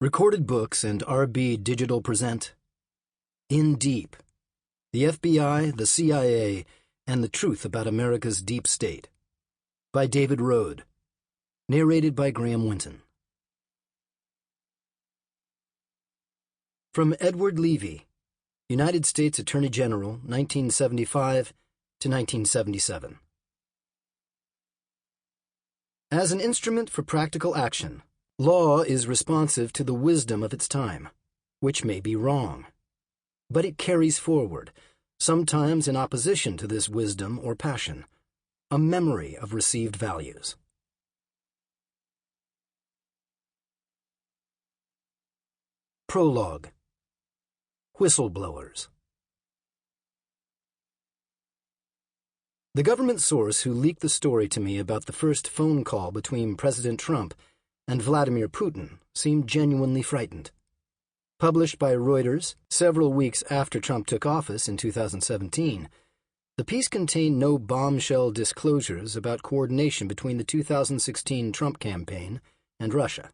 Recorded Books and RB Digital present In Deep, the FBI, the CIA, and the Truth About America's Deep State, by David Rohde, narrated by Graham Winton. From Edward Levy, United States Attorney General, 1975 to 1977. As an instrument for practical action, law is responsive to the wisdom of its time, which may be wrong. But it carries forward, sometimes in opposition to this wisdom or passion, a memory of received values. Prologue. Whistleblowers. The government source who leaked the story to me about the first phone call between President Trump and Vladimir Putin seemed genuinely frightened. Published by Reuters several weeks after Trump took office in 2017, the piece contained no bombshell disclosures about coordination between the 2016 Trump campaign and Russia.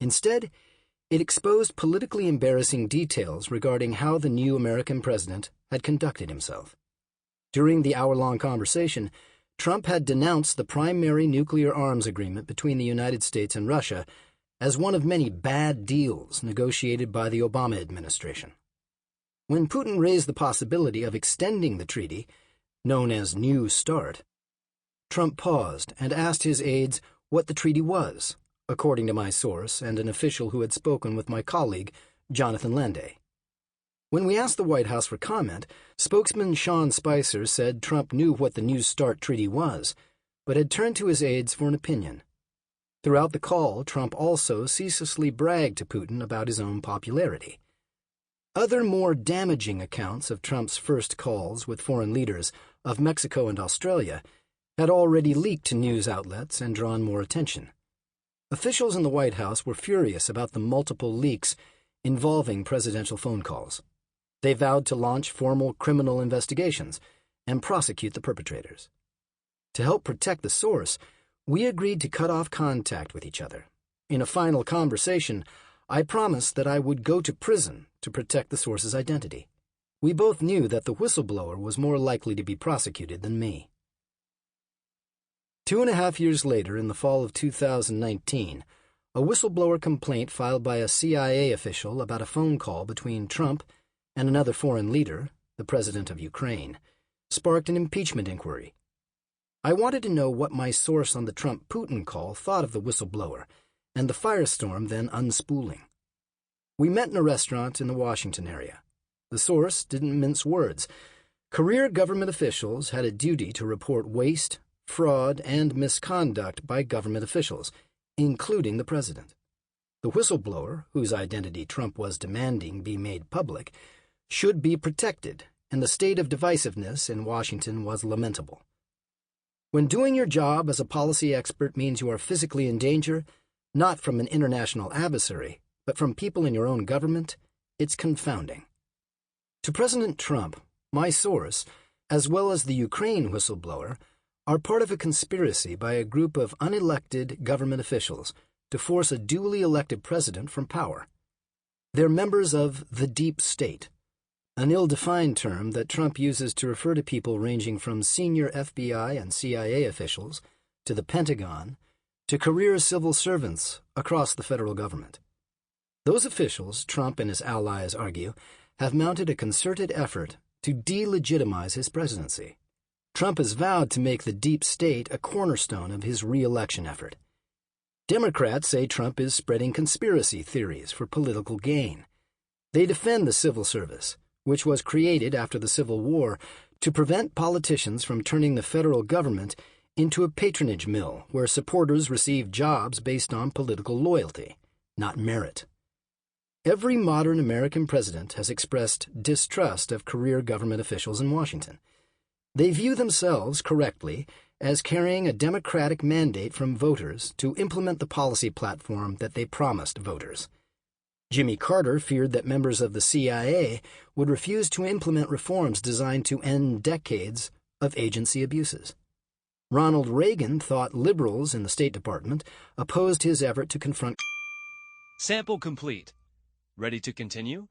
Instead, it exposed politically embarrassing details regarding how the new American president had conducted himself. During the hour-long conversation, Trump had denounced the primary nuclear arms agreement between the United States and Russia as one of many bad deals negotiated by the Obama administration. When Putin raised the possibility of extending the treaty, known as New START, Trump paused and asked his aides what the treaty was, according to my source and an official who had spoken with my colleague, Jonathan Landay. When we asked the White House for comment, spokesman Sean Spicer said Trump knew what the New START treaty was, but had turned to his aides for an opinion. Throughout the call, Trump also ceaselessly bragged to Putin about his own popularity. Other more damaging accounts of Trump's first calls with foreign leaders of Mexico and Australia had already leaked to news outlets and drawn more attention. Officials in the White House were furious about the multiple leaks involving presidential phone calls. They vowed to launch formal criminal investigations and prosecute the perpetrators. To help protect the source, we agreed to cut off contact with each other. In a final conversation, I promised that I would go to prison to protect the source's identity. We both knew that the whistleblower was more likely to be prosecuted than me. 2.5 years later, in the fall of 2019, a whistleblower complaint filed by a CIA official about a phone call between Trump and another foreign leader, the president of Ukraine, sparked an impeachment inquiry. I wanted to know what my source on the Trump-Putin call thought of the whistleblower and the firestorm then unspooling. We met in a restaurant in the Washington area. The source didn't mince words. Career government officials had a duty to report waste, fraud, and misconduct by government officials, including the president. The whistleblower, whose identity Trump was demanding be made public, should be protected, and the state of divisiveness in Washington was lamentable. When doing your job as a policy expert means you are physically in danger, not from an international adversary, but from people in your own government, it's confounding. To President Trump, my source, as well as the Ukraine whistleblower, are part of a conspiracy by a group of unelected government officials to force a duly elected president from power. They're members of the deep state, an ill-defined term that Trump uses to refer to people ranging from senior FBI and CIA officials to the Pentagon to career civil servants across the federal government. Those officials, Trump and his allies argue, have mounted a concerted effort to delegitimize his presidency. Trump has vowed to make the deep state a cornerstone of his re-election effort. Democrats say Trump is spreading conspiracy theories for political gain. They defend the civil service, which was created after the Civil War to prevent politicians from turning the federal government into a patronage mill where supporters receive jobs based on political loyalty, not merit. Every modern American president has expressed distrust of career government officials in Washington. They view themselves, correctly, as carrying a democratic mandate from voters to implement the policy platform that they promised voters. Jimmy Carter feared that members of the CIA would refuse to implement reforms designed to end decades of agency abuses. Ronald Reagan thought liberals in the State Department opposed his effort to confront Sample complete. Ready to continue?